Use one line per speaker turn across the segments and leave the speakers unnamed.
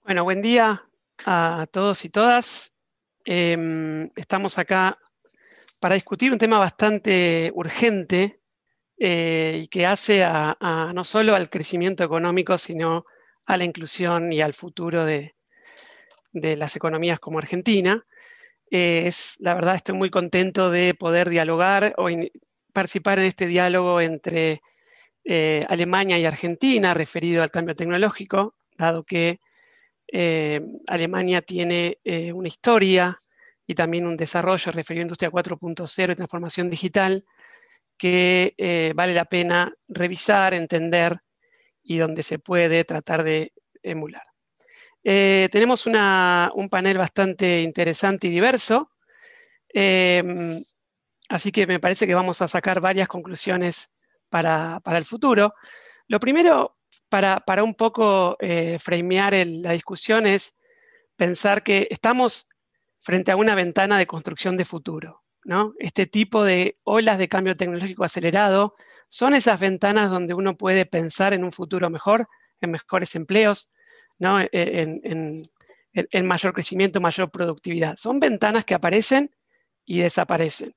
Bueno, buen día a todos y todas. Estamos acá para discutir un tema bastante urgente y que hace no solo al crecimiento económico, sino a la inclusión y al futuro de las economías como Argentina. La verdad, estoy muy contento de poder dialogar o participar en este diálogo entre Alemania y Argentina referido al cambio tecnológico, dado que Alemania tiene una historia y también un desarrollo referido a Industria 4.0 y transformación digital que vale la pena revisar, entender y donde se puede tratar de emular. Tenemos un panel bastante interesante y diverso, eh, así que me parece que vamos a sacar varias conclusiones para el futuro. Lo primero, para un poco framear la discusión, es pensar que estamos frente a una ventana de construcción de futuro, ¿no? Este tipo de olas de cambio tecnológico acelerado son esas ventanas donde uno puede pensar en un futuro mejor, en mejores empleos, ¿no? En mayor crecimiento, mayor productividad. Son ventanas que aparecen y desaparecen.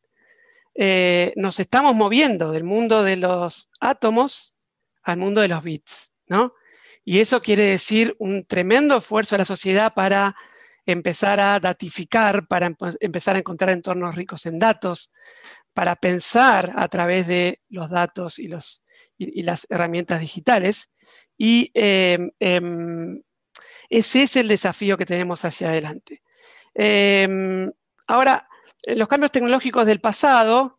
Nos estamos moviendo del mundo de los átomos al mundo de los bits, ¿no? Y eso quiere decir un tremendo esfuerzo de la sociedad para empezar a datificar, para empezar a encontrar entornos ricos en datos, para pensar a través de los datos y las herramientas digitales. Y ese es el desafío que tenemos hacia adelante. Ahora, en los cambios tecnológicos del pasado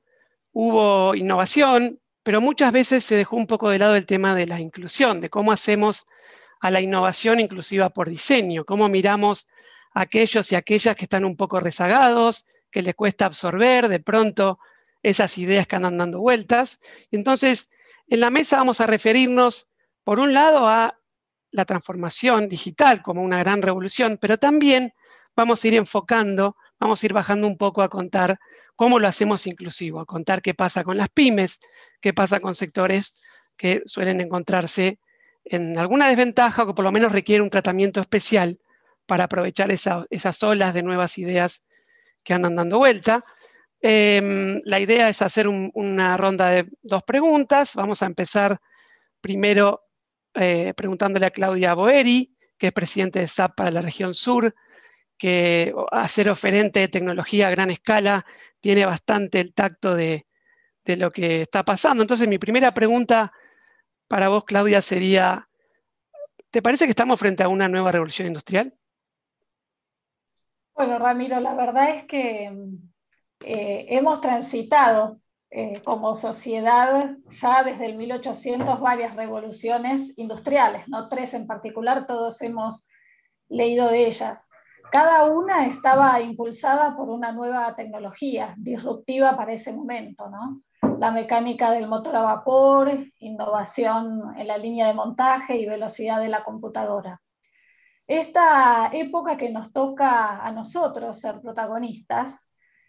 hubo innovación, pero muchas veces se dejó un poco de lado el tema de la inclusión, de cómo hacemos a la innovación inclusiva por diseño, cómo miramos a aquellos y aquellas que están un poco rezagados, que les cuesta absorber de pronto esas ideas que andan dando vueltas. Entonces, en la mesa vamos a referirnos, por un lado, a la transformación digital como una gran revolución, pero también vamos a ir enfocando, vamos a ir bajando un poco a contar cómo lo hacemos inclusivo, a contar qué pasa con las pymes, qué pasa con sectores que suelen encontrarse en alguna desventaja o que por lo menos requiere un tratamiento especial para aprovechar esas olas de nuevas ideas que andan dando vuelta. La idea es hacer una ronda de 2 preguntas. Vamos a empezar primero preguntándole a Claudia Boeri, que es presidente de SAP para la región sur, que a ser oferente de tecnología a gran escala tiene bastante el tacto de lo que está pasando. Entonces, mi primera pregunta para vos, Claudia, sería, ¿te parece que estamos frente a una nueva revolución industrial?
Bueno, Ramiro, la verdad es que hemos transitado como sociedad ya desde el 1800 varias revoluciones industriales, no tres en particular, todos hemos leído de ellas. Cada una estaba impulsada por una nueva tecnología disruptiva para ese momento, ¿no? La mecánica del motor a vapor, innovación en la línea de montaje y velocidad de la computadora. Esta época que nos toca a nosotros ser protagonistas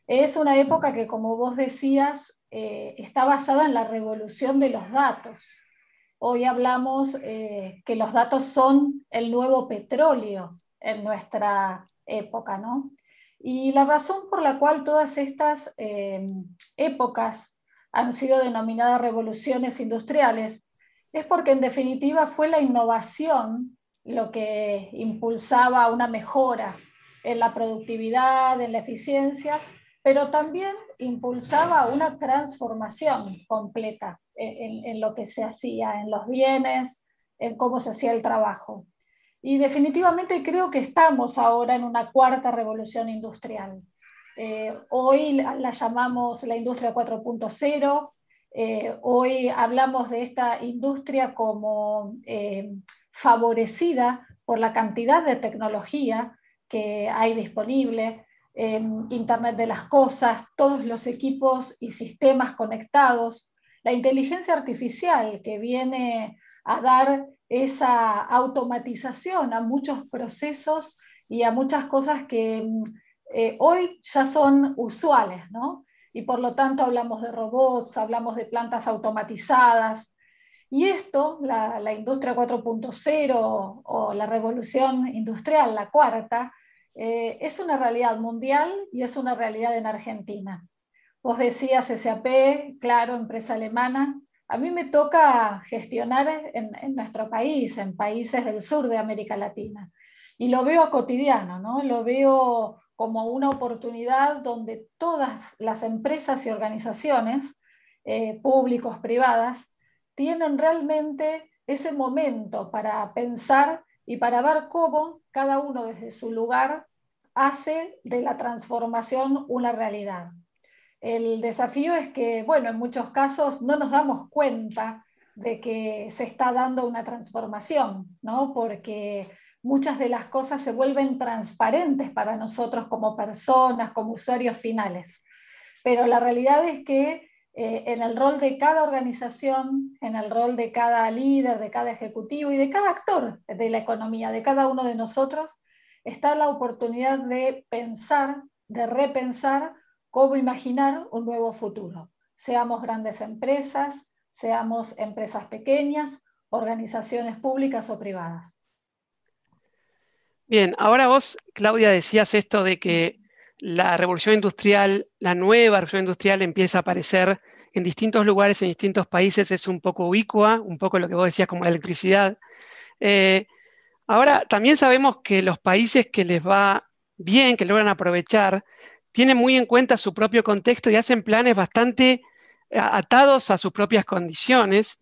es una época que, como vos decías, está basada en la revolución de los datos. Hoy hablamos que los datos son el nuevo petróleo en nuestra época, ¿no? Y la razón por la cual todas estas épocas han sido denominadas revoluciones industriales es porque en definitiva fue la innovación lo que impulsaba una mejora en la productividad, en la eficiencia, pero también impulsaba una transformación completa en lo que se hacía, en los bienes, en cómo se hacía el trabajo. Y definitivamente creo que estamos ahora en una cuarta revolución industrial. Hoy la llamamos la industria 4.0. Hoy hablamos de esta industria como favorecida por la cantidad de tecnología que hay disponible, Internet de las cosas, todos los equipos y sistemas conectados, la inteligencia artificial que viene a dar esa automatización a muchos procesos y a muchas cosas que hoy ya son usuales, ¿no? Y por lo tanto hablamos de robots, hablamos de plantas automatizadas, Y esto, la industria 4.0 o la revolución industrial, la cuarta, es una realidad mundial y es una realidad en Argentina. Vos decías SAP, claro, empresa alemana. A mí me toca gestionar en nuestro país, en países del sur de América Latina. Y lo veo cotidiano, ¿no? Lo veo como una oportunidad donde todas las empresas y organizaciones, públicos, privadas, tienen realmente ese momento para pensar y para ver cómo cada uno desde su lugar hace de la transformación una realidad. El desafío es que, bueno, en muchos casos no nos damos cuenta de que se está dando una transformación, ¿no? Porque muchas de las cosas se vuelven transparentes para nosotros como personas, como usuarios finales. Pero la realidad es que en el rol de cada organización, en el rol de cada líder, de cada ejecutivo y de cada actor de la economía, de cada uno de nosotros, está la oportunidad de pensar, de repensar cómo imaginar un nuevo futuro. Seamos grandes empresas, seamos empresas pequeñas, organizaciones públicas o privadas.
Bien, ahora vos, Claudia, decías esto de que la revolución industrial, la nueva revolución industrial empieza a aparecer en distintos lugares, en distintos países, es un poco ubicua, un poco lo que vos decías como la electricidad. Ahora, también sabemos que los países que les va bien, que logran aprovechar, tienen muy en cuenta su propio contexto y hacen planes bastante atados a sus propias condiciones.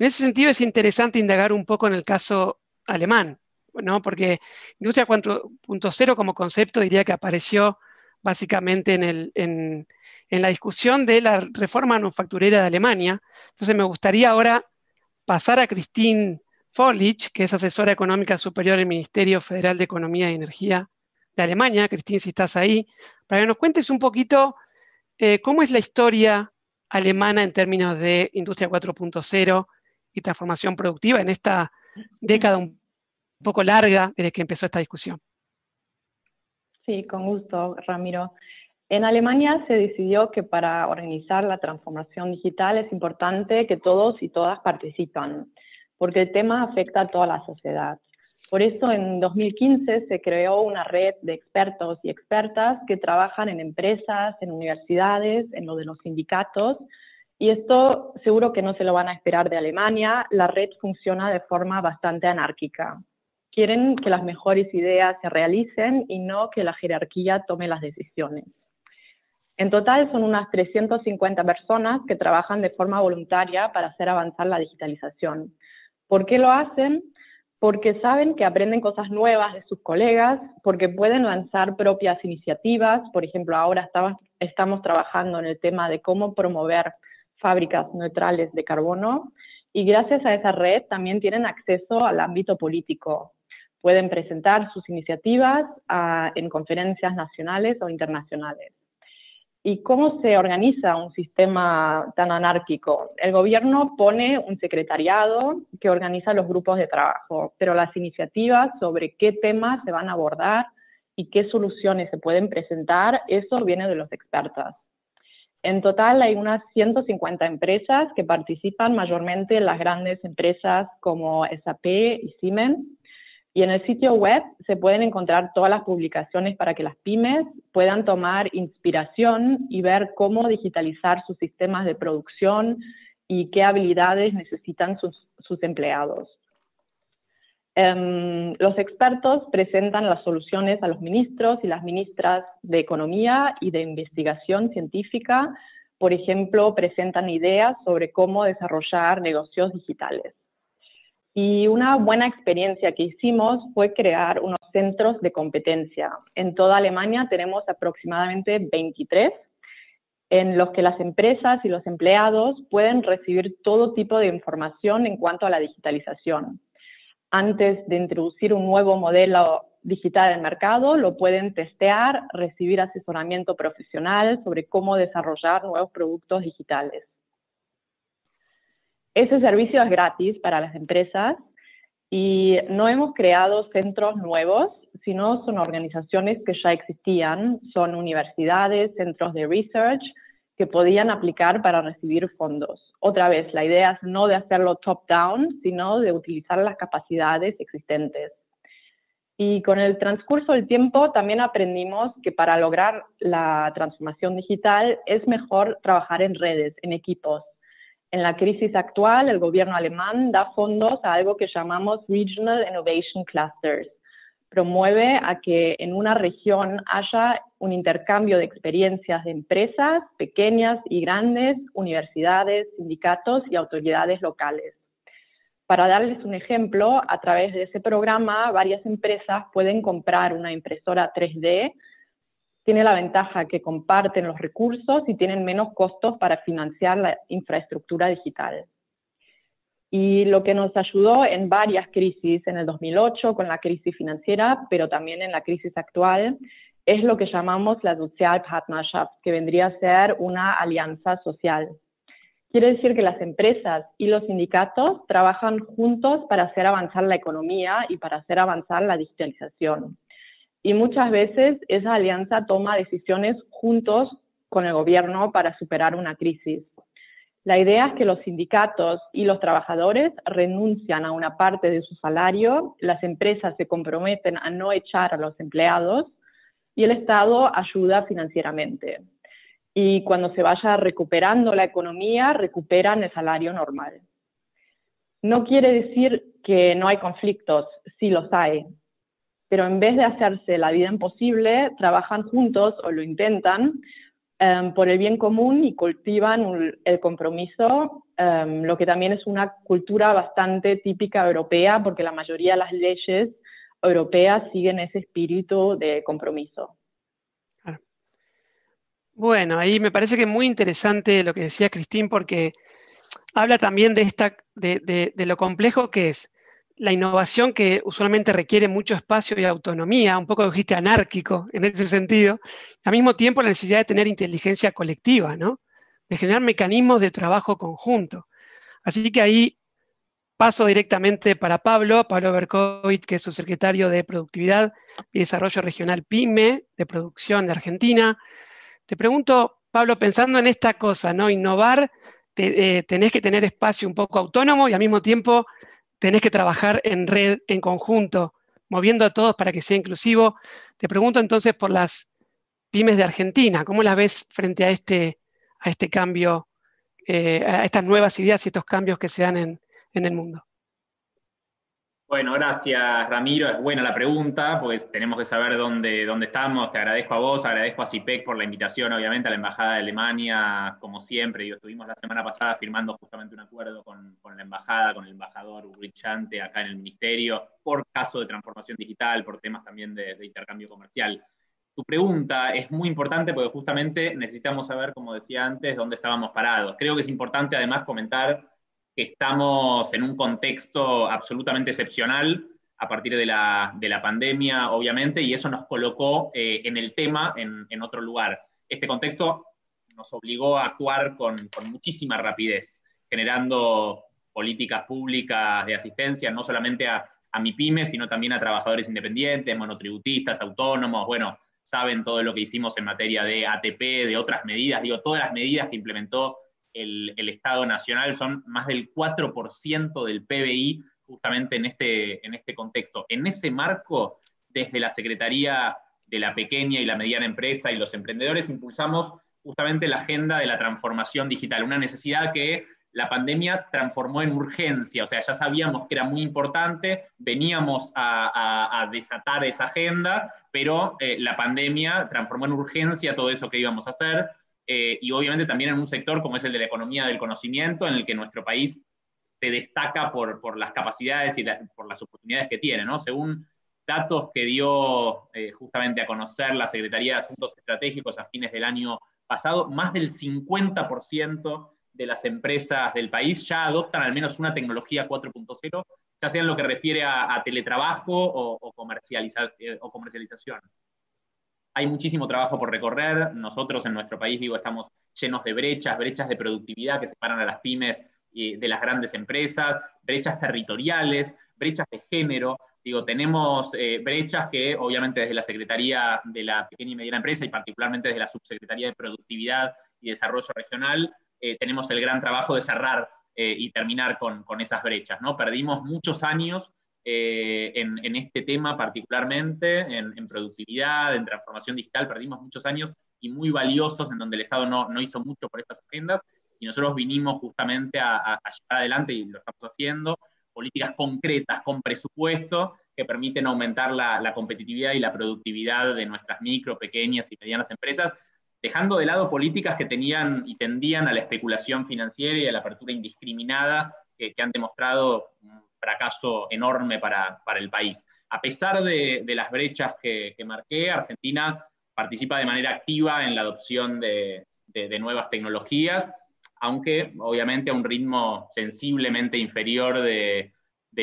En ese sentido, es interesante indagar un poco en el caso alemán, ¿no? Porque Industria 4.0 como concepto diría que apareció básicamente en la discusión de la reforma manufacturera de Alemania. Entonces, me gustaría ahora pasar a Christine Forlich, que es asesora económica superior del Ministerio Federal de Economía y Energía de Alemania. Christine, si estás ahí, para que nos cuentes un poquito cómo es la historia alemana en términos de industria 4.0 y transformación productiva en esta década un poco larga desde que empezó esta discusión.
Sí, con gusto, Ramiro. En Alemania se decidió que para organizar la transformación digital es importante que todos y todas participan, porque el tema afecta a toda la sociedad. Por eso en 2015 se creó una red de expertos y expertas que trabajan en empresas, en universidades, en lo de los sindicatos, y esto seguro que no se lo van a esperar de Alemania. La red funciona de forma bastante anárquica. Quieren que las mejores ideas se realicen y no que la jerarquía tome las decisiones. En total son unas 350 personas que trabajan de forma voluntaria para hacer avanzar la digitalización. ¿Por qué lo hacen? Porque saben que aprenden cosas nuevas de sus colegas, porque pueden lanzar propias iniciativas. Por ejemplo, ahora estamos trabajando en el tema de cómo promover fábricas neutrales de carbono, y gracias a esa red también tienen acceso al ámbito político. Pueden presentar sus iniciativas en conferencias nacionales o internacionales. ¿Y cómo se organiza un sistema tan anárquico? El gobierno pone un secretariado que organiza los grupos de trabajo, pero las iniciativas sobre qué temas se van a abordar y qué soluciones se pueden presentar, eso viene de los expertos. En total hay unas 150 empresas que participan, mayormente las grandes empresas como SAP y Siemens. Y en el sitio web se pueden encontrar todas las publicaciones para que las pymes puedan tomar inspiración y ver cómo digitalizar sus sistemas de producción y qué habilidades necesitan sus empleados. Los expertos presentan las soluciones a los ministros y las ministras de Economía y de Investigación Científica. Por ejemplo, presentan ideas sobre cómo desarrollar negocios digitales. Y una buena experiencia que hicimos fue crear unos centros de competencia. En toda Alemania tenemos aproximadamente 23, en los que las empresas y los empleados pueden recibir todo tipo de información en cuanto a la digitalización. Antes de introducir un nuevo modelo digital en el mercado, lo pueden testear, recibir asesoramiento profesional sobre cómo desarrollar nuevos productos digitales. Ese servicio es gratis para las empresas y no hemos creado centros nuevos, sino son organizaciones que ya existían, son universidades, centros de research que podían aplicar para recibir fondos. Otra vez, la idea es no de hacerlo top-down, sino de utilizar las capacidades existentes. Y con el transcurso del tiempo también aprendimos que para lograr la transformación digital es mejor trabajar en redes, en equipos. En la crisis actual, el gobierno alemán da fondos a algo que llamamos Regional Innovation Clusters. Promueve a que en una región haya un intercambio de experiencias de empresas pequeñas y grandes, universidades, sindicatos y autoridades locales. Para darles un ejemplo, a través de ese programa, varias empresas pueden comprar una impresora 3D. Tiene la ventaja que comparten los recursos y tienen menos costos para financiar la infraestructura digital. Y lo que nos ayudó en varias crisis, en el 2008 con la crisis financiera, pero también en la crisis actual, es lo que llamamos la Sozialpartnerschaft, que vendría a ser una alianza social. Quiere decir que las empresas y los sindicatos trabajan juntos para hacer avanzar la economía y para hacer avanzar la digitalización. Y muchas veces esa alianza toma decisiones juntos con el gobierno para superar una crisis. La idea es que los sindicatos y los trabajadores renuncian a una parte de su salario, las empresas se comprometen a no echar a los empleados y el Estado ayuda financieramente. Y cuando se vaya recuperando la economía, recuperan el salario normal. No quiere decir que no hay conflictos, sí los hay, pero en vez de hacerse la vida imposible, trabajan juntos o lo intentan por el bien común y cultivan el compromiso, lo que también es una cultura bastante típica europea, porque la mayoría de las leyes europeas siguen ese espíritu de compromiso.
Bueno, ahí me parece que es muy interesante lo que decía Cristín, porque habla también de lo complejo que es la innovación, que usualmente requiere mucho espacio y autonomía, un poco dijiste anárquico en ese sentido, al mismo tiempo la necesidad de tener inteligencia colectiva, ¿no? De generar mecanismos de trabajo conjunto. Así que ahí paso directamente para Pablo Berkovich, que es su secretario de Productividad y Desarrollo Regional PYME, de Producción de Argentina. Te pregunto, Pablo, pensando en esta cosa, ¿no? Innovar, tenés que tener espacio un poco autónomo y al mismo tiempo tenés que trabajar en red, en conjunto, moviendo a todos para que sea inclusivo. Te pregunto entonces por las pymes de Argentina, ¿cómo las ves frente a este cambio, a estas nuevas ideas y estos cambios que se dan en el mundo?
Bueno, gracias Ramiro, es buena la pregunta, pues tenemos que saber dónde estamos. Te agradezco a vos, agradezco a CIPEC por la invitación, obviamente a la Embajada de Alemania, como siempre. Estuvimos la semana pasada firmando justamente un acuerdo con la Embajada, con el embajador Ulrich Schante acá en el Ministerio, por caso de transformación digital, por temas también de intercambio comercial. Tu pregunta es muy importante porque justamente necesitamos saber, como decía antes, dónde estábamos parados. Creo que es importante además comentar que estamos en un contexto absolutamente excepcional a partir de la pandemia, obviamente, y eso nos colocó en el tema en otro lugar. Este contexto nos obligó a actuar con muchísima rapidez, generando políticas públicas de asistencia, no solamente a MIPYMES, sino también a trabajadores independientes, monotributistas, autónomos. Bueno, saben todo lo que hicimos en materia de ATP, de otras medidas, todas las medidas que implementó el Estado Nacional son más del 4% del PBI justamente en este contexto. En ese marco, desde la Secretaría de la Pequeña y la Mediana Empresa y los emprendedores, impulsamos justamente la agenda de la transformación digital, una necesidad que la pandemia transformó en urgencia, o sea, ya sabíamos que era muy importante, veníamos a desatar esa agenda, pero la pandemia transformó en urgencia todo eso que íbamos a hacer, y obviamente también en un sector como es el de la economía del conocimiento, en el que nuestro país se destaca por las capacidades y por las oportunidades que tiene, ¿no? Según datos que dio justamente a conocer la Secretaría de Asuntos Estratégicos a fines del año pasado, más del 50% de las empresas del país ya adoptan al menos una tecnología 4.0, ya sea en lo que refiere a teletrabajo o comercialización. Hay muchísimo trabajo por recorrer. Nosotros en nuestro país, estamos llenos de brechas de productividad que separan a las pymes de las grandes empresas, brechas territoriales, brechas de género. Tenemos brechas que obviamente desde la Secretaría de la Pequeña y Mediana Empresa y particularmente desde la Subsecretaría de Productividad y desarrollo regional, tenemos el gran trabajo de cerrar y terminar con esas brechas, ¿no? Perdimos muchos años en este tema particularmente, en productividad, en transformación digital, perdimos muchos años y muy valiosos en donde el Estado no hizo mucho por estas agendas, y nosotros vinimos justamente a llevar adelante, y lo estamos haciendo, políticas concretas con presupuesto que permiten aumentar la competitividad y la productividad de nuestras micro, pequeñas y medianas empresas, dejando de lado políticas que tenían y tendían a la especulación financiera y a la apertura indiscriminada que han demostrado un fracaso enorme para el país. A pesar de las brechas que marqué, Argentina participa de manera activa en la adopción de nuevas tecnologías, aunque obviamente a un ritmo sensiblemente inferior de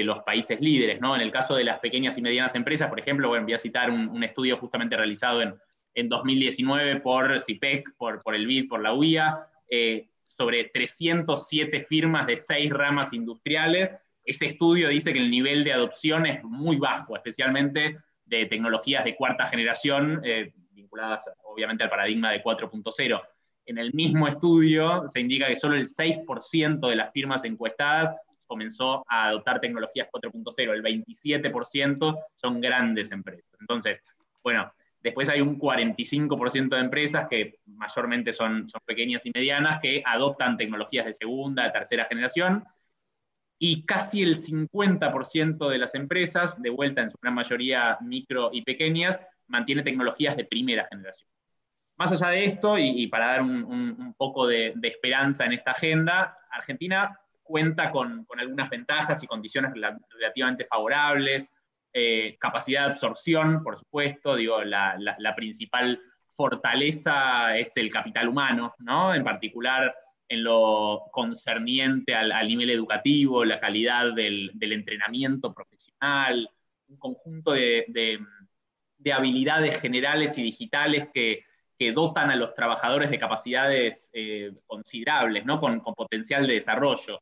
los países líderes, ¿no? En el caso de las pequeñas y medianas empresas, por ejemplo, bueno, voy a citar un estudio justamente realizado en 2019 por CIPEC, por el BID, por la UIA, sobre 307 firmas de 6 ramas industriales. Ese estudio dice que el nivel de adopción es muy bajo, especialmente de tecnologías de cuarta generación, vinculadas obviamente al paradigma de 4.0. En el mismo estudio se indica que solo el 6% de las firmas encuestadas comenzó a adoptar tecnologías 4.0, el 27% son grandes empresas. Entonces, bueno, después hay un 45% de empresas que mayormente son pequeñas y medianas que adoptan tecnologías de segunda, tercera generación, y casi el 50% de las empresas, de vuelta en su gran mayoría micro y pequeñas, mantiene tecnologías de primera generación. Más allá de esto, y para dar un poco de esperanza en esta agenda, Argentina cuenta con algunas ventajas y condiciones relativamente favorables, capacidad de absorción, por supuesto, digo, la principal fortaleza es el capital humano, ¿no? En particular en lo concerniente al nivel educativo, la calidad del entrenamiento profesional, un conjunto de habilidades generales y digitales que dotan a los trabajadores de capacidades considerables, ¿no? Con potencial de desarrollo.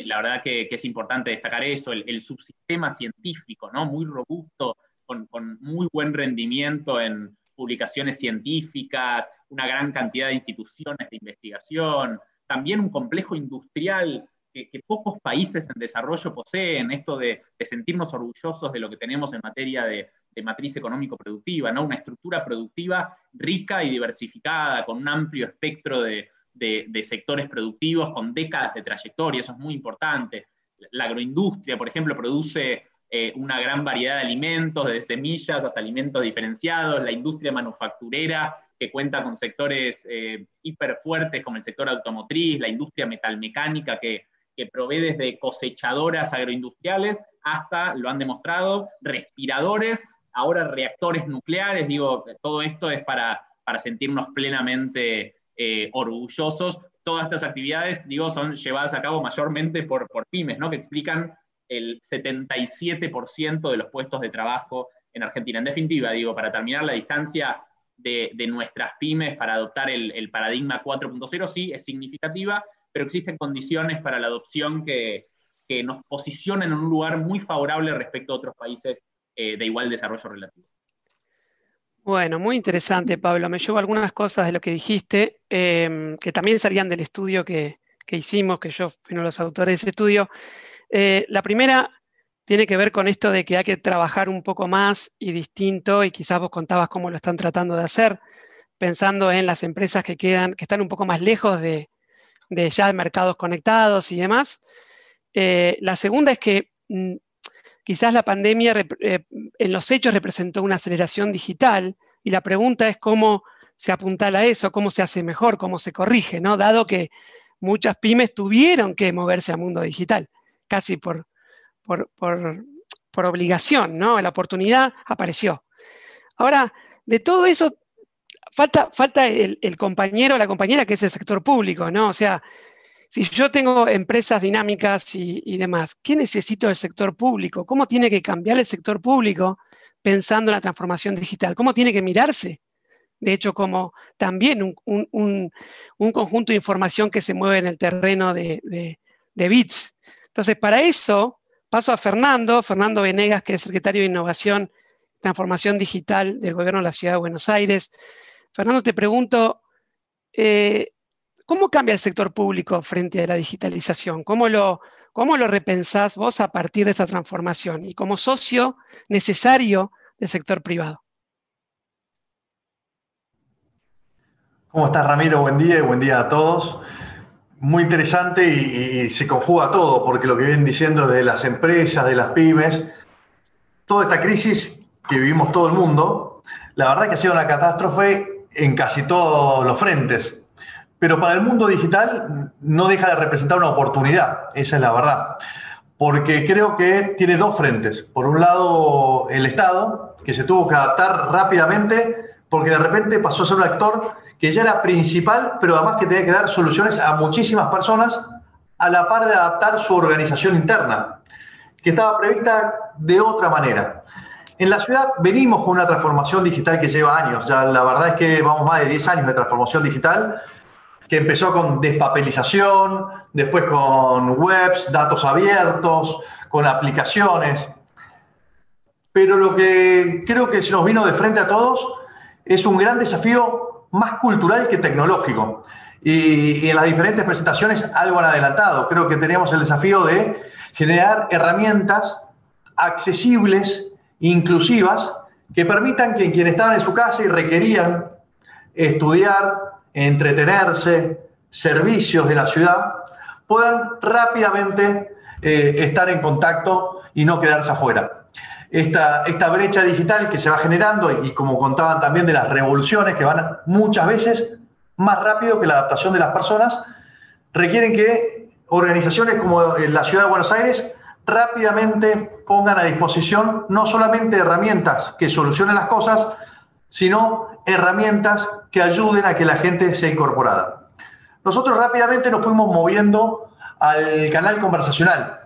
La verdad que es importante destacar eso, el subsistema científico, ¿no? Muy robusto, con muy buen rendimiento en publicaciones científicas, una gran cantidad de instituciones de investigación, también un complejo industrial que pocos países en desarrollo poseen, esto de sentirnos orgullosos de lo que tenemos en materia de matriz económico-productiva, ¿no? Una estructura productiva rica y diversificada, con un amplio espectro de sectores productivos, con décadas de trayectoria, eso es muy importante. La agroindustria, por ejemplo, produce una gran variedad de alimentos, desde semillas hasta alimentos diferenciados, la industria manufacturera, que cuenta con sectores hiperfuertes como el sector automotriz, la industria metalmecánica, que provee desde cosechadoras agroindustriales hasta, lo han demostrado, respiradores, ahora reactores nucleares. Digo, todo esto es para sentirnos plenamente orgullosos. Todas estas actividades, digo, son llevadas a cabo mayormente por pymes, ¿no? Que explican el 77% de los puestos de trabajo en Argentina. En definitiva, digo, para terminar, la distancia de nuestras pymes para adoptar el paradigma 4.0 sí es significativa, pero existen condiciones para la adopción que nos posicionan en un lugar muy favorable respecto a otros países de igual desarrollo relativo.
Bueno, muy interesante, Pablo. Me llevo algunas cosas de lo que dijiste, que también salían del estudio que hicimos, que yo fui uno de los autores de ese estudio. La primera tiene que ver con esto de que hay que trabajar un poco más y distinto, y quizás vos contabas cómo lo están tratando de hacer, pensando en las empresas que están un poco más lejos de ya de mercados conectados y demás. La segunda es que quizás la pandemia en los hechos representó una aceleración digital, y la pregunta es cómo se apuntala a eso, cómo se hace mejor, cómo se corrige, ¿no? Dado que muchas pymes tuvieron que moverse al mundo digital, casi por obligación, ¿no? La oportunidad apareció. Ahora, de todo eso, falta el compañero o la compañera, que es el sector público, ¿no? O sea, si yo tengo empresas dinámicas y demás, ¿qué necesito del sector público? ¿Cómo tiene que cambiar el sector público pensando en la transformación digital? ¿Cómo tiene que mirarse? De hecho, como también un conjunto de información que se mueve en el terreno de bits. Entonces, para eso, paso a Fernando Venegas, que es secretario de Innovación y Transformación Digital del Gobierno de la Ciudad de Buenos Aires. Fernando, te pregunto, ¿cómo cambia el sector público frente a la digitalización? ¿Cómo lo repensás vos a partir de esta transformación y como socio necesario del sector privado?
¿Cómo estás, Ramiro? Buen día y buen día a todos. Muy interesante y se conjuga todo, porque lo que vienen diciendo de las empresas, de las pymes, toda esta crisis que vivimos todo el mundo, la verdad que ha sido una catástrofe en casi todos los frentes. Pero para el mundo digital no deja de representar una oportunidad, esa es la verdad. Porque creo que tiene dos frentes. Por un lado, el Estado, que se tuvo que adaptar rápidamente, porque de repente pasó a ser un actor que ya era principal, pero además que tenía que dar soluciones a muchísimas personas a la par de adaptar su organización interna, que estaba prevista de otra manera. En la ciudad venimos con una transformación digital que lleva años. Ya la verdad es que vamos más de 10 años de transformación digital, que empezó con despapelización, después con webs, datos abiertos, con aplicaciones. Pero lo que creo que se nos vino de frente a todos es un gran desafío más cultural que tecnológico. Y en las diferentes presentaciones algo han adelantado. Creo que teníamos el desafío de generar herramientas accesibles, inclusivas, que permitan que quienes estaban en su casa y requerían estudiar, entretenerse, servicios de la ciudad, puedan rápidamente estar en contacto y no quedarse afuera. Esta brecha digital que se va generando y como contaban también de las revoluciones que van muchas veces más rápido que la adaptación de las personas, requieren que organizaciones como la Ciudad de Buenos Aires rápidamente pongan a disposición no solamente herramientas que solucionen las cosas, sino herramientas que ayuden a que la gente sea incorporada. Nosotros rápidamente nos fuimos moviendo al canal conversacional.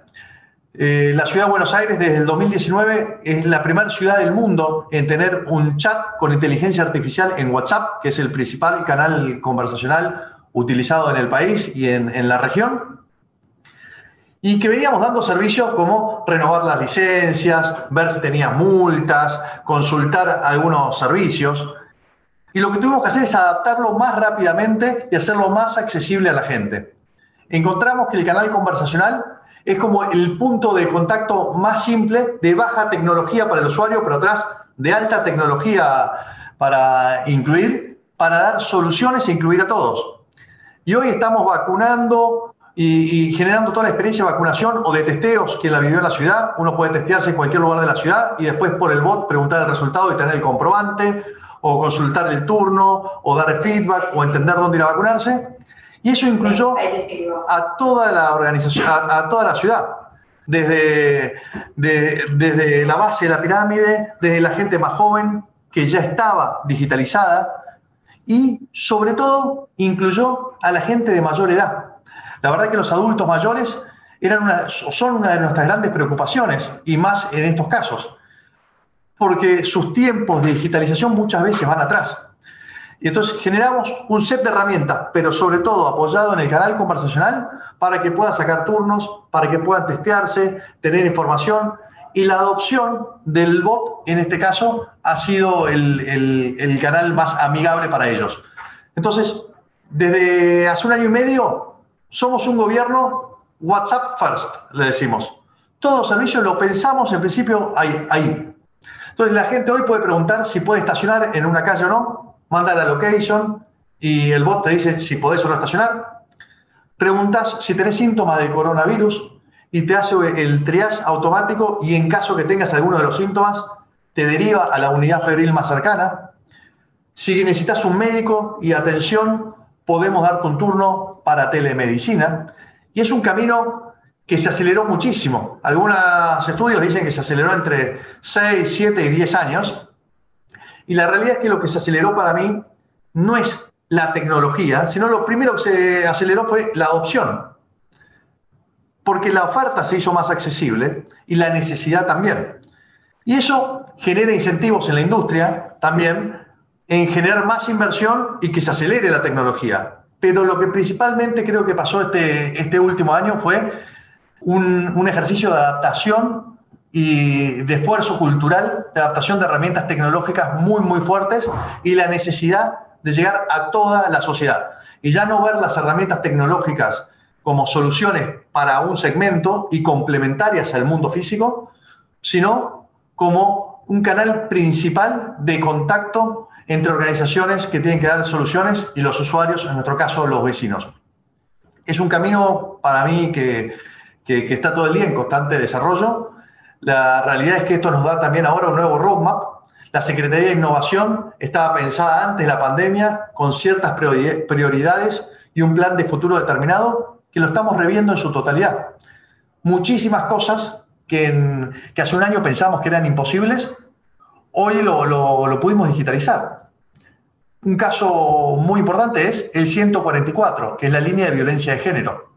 La Ciudad de Buenos Aires desde el 2019 es la primera ciudad del mundo en tener un chat con inteligencia artificial en WhatsApp, que es el principal canal conversacional utilizado en el país y en la región. Y que veníamos dando servicios como renovar las licencias, ver si tenía multas, consultar algunos servicios. Y lo que tuvimos que hacer es adaptarlo más rápidamente y hacerlo más accesible a la gente. Encontramos que el canal conversacional es como el punto de contacto más simple, de baja tecnología para el usuario, pero atrás de alta tecnología para incluir, para dar soluciones e incluir a todos. Y hoy estamos vacunando y generando toda la experiencia de vacunación o de testeos. Quien la vivió en la ciudad, uno puede testearse en cualquier lugar de la ciudad y después por el bot preguntar el resultado y tener el comprobante, o consultar el turno, o dar feedback, o entender dónde ir a vacunarse. Y eso incluyó a toda la organización, a toda la ciudad, desde la base de la pirámide, desde la gente más joven que ya estaba digitalizada y, sobre todo, incluyó a la gente de mayor edad. La verdad que los adultos mayores son una de nuestras grandes preocupaciones, y más en estos casos, porque sus tiempos de digitalización muchas veces van atrás. Y entonces generamos un set de herramientas, pero sobre todo apoyado en el canal conversacional para que puedan sacar turnos, para que puedan testearse, tener información. Y la adopción del bot, en este caso, ha sido el canal más amigable para ellos. Entonces, desde hace 1 año y medio, somos un gobierno WhatsApp first, le decimos. Todo servicio lo pensamos en principio ahí. Entonces, la gente hoy puede preguntar si puede estacionar en una calle o no. Manda la location y el bot te dice si podés o no estacionar. Preguntas si tenés síntomas de coronavirus y te hace el triage automático y en caso que tengas alguno de los síntomas, te deriva a la unidad febril más cercana. Si necesitas un médico y atención, podemos darte un turno para telemedicina. Y es un camino que se aceleró muchísimo. Algunos estudios dicen que se aceleró entre 6, 7 y 10 años. Y la realidad es que lo que se aceleró para mí no es la tecnología, sino lo primero que se aceleró fue la adopción. Porque la oferta se hizo más accesible y la necesidad también. Y eso genera incentivos en la industria también en generar más inversión y que se acelere la tecnología. Pero lo que principalmente creo que pasó este último año fue un ejercicio de adaptación y de esfuerzo cultural, de adaptación de herramientas tecnológicas muy, muy fuertes y la necesidad de llegar a toda la sociedad. y ya no ver las herramientas tecnológicas como soluciones para un segmento y complementarias al mundo físico, sino como un canal principal de contacto entre organizaciones que tienen que dar soluciones y los usuarios, en nuestro caso los vecinos. Es un camino para mí que está todo el día en constante desarrollo. La realidad es que esto nos da también ahora un nuevo roadmap. La Secretaría de Innovación estaba pensada antes de la pandemia con ciertas prioridades y un plan de futuro determinado que lo estamos reviendo en su totalidad. Muchísimas cosas que hace un año pensamos que eran imposibles, hoy lo pudimos digitalizar. Un caso muy importante es el 144, que es la línea de violencia de género.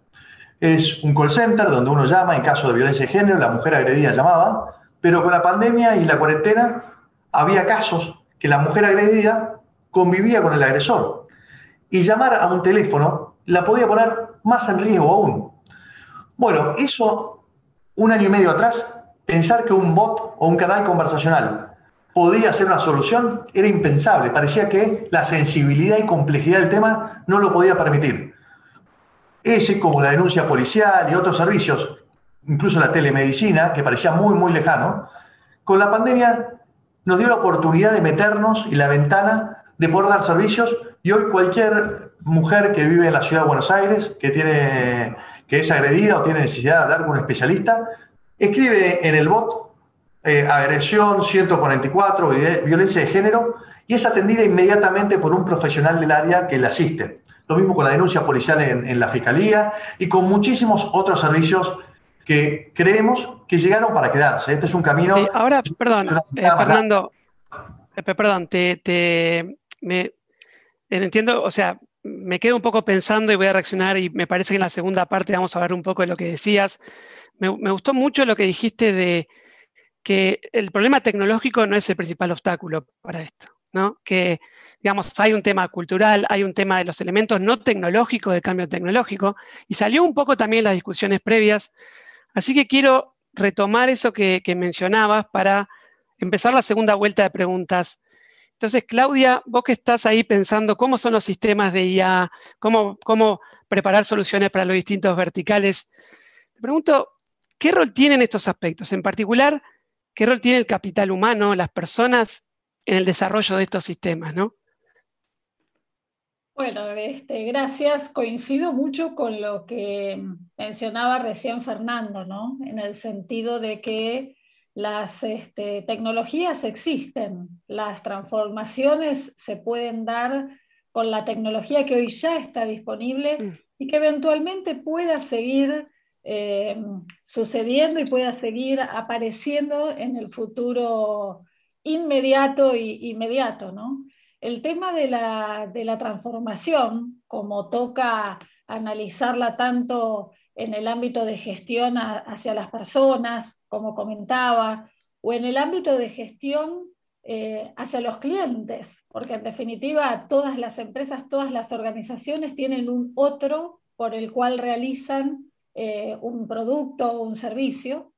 Es un call center donde uno llama en caso de violencia de género, la mujer agredida llamaba, pero con la pandemia y la cuarentena había casos que la mujer agredida convivía con el agresor y llamar a un teléfono la podía poner más en riesgo aún. Bueno, eso, un año y medio atrás, pensar que un bot o un canal conversacional podía ser una solución era impensable. Parecía que la sensibilidad y complejidad del tema no lo podía permitir. Ese, como la denuncia policial y otros servicios, incluso la telemedicina, que parecía muy, muy lejano, con la pandemia nos dio la oportunidad de meternos y la ventana de poder dar servicios, y hoy cualquier mujer que vive en la ciudad de Buenos Aires, que es agredida o tiene necesidad de hablar con un especialista, escribe en el bot agresión 144, violencia de género, y es atendida inmediatamente por un profesional del área que la asiste. Lo mismo con la denuncia policial en la Fiscalía y con muchísimos otros servicios que creemos que llegaron para quedarse. Este es un camino...
Sí, ahora, perdón, Fernando, perdón, entiendo, o sea, me quedo un poco pensando y voy a reaccionar, y me parece que en la segunda parte vamos a hablar un poco de lo que decías. Me gustó mucho lo que dijiste de que el problema tecnológico no es el principal obstáculo para esto, ¿no? Que, digamos, hay un tema cultural, hay un tema de los elementos no tecnológicos del cambio tecnológico, y salió un poco también en las discusiones previas. Así que quiero retomar eso que mencionabas para empezar la segunda vuelta de preguntas. Entonces, Claudia, vos que estás ahí pensando cómo son los sistemas de IA, cómo preparar soluciones para los distintos verticales, te pregunto, ¿qué rol tienen estos aspectos? En particular, ¿qué rol tiene el capital humano, las personas, en el desarrollo de estos sistemas, ¿no?
Bueno, gracias. Coincido mucho con lo que mencionaba recién Fernando, ¿no? En el sentido de que las tecnologías existen, las transformaciones se pueden dar con la tecnología que hoy ya está disponible y que eventualmente pueda seguir sucediendo y pueda seguir apareciendo en el futuro inmediato ¿no? El tema de la transformación, como toca analizarla tanto en el ámbito de gestión hacia las personas, como comentaba, o en el ámbito de gestión hacia los clientes, porque en definitiva todas las empresas, todas las organizaciones tienen un otro por el cual realizan un producto o un servicio.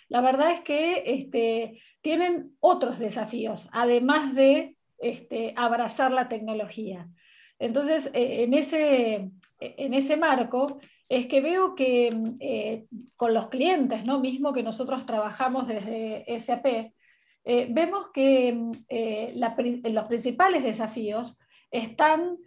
La verdad es que tienen otros desafíos, además de abrazar la tecnología. Entonces, en ese marco, es que veo que con los clientes, ¿no? Mismo que nosotros trabajamos desde SAP, vemos que los principales desafíos están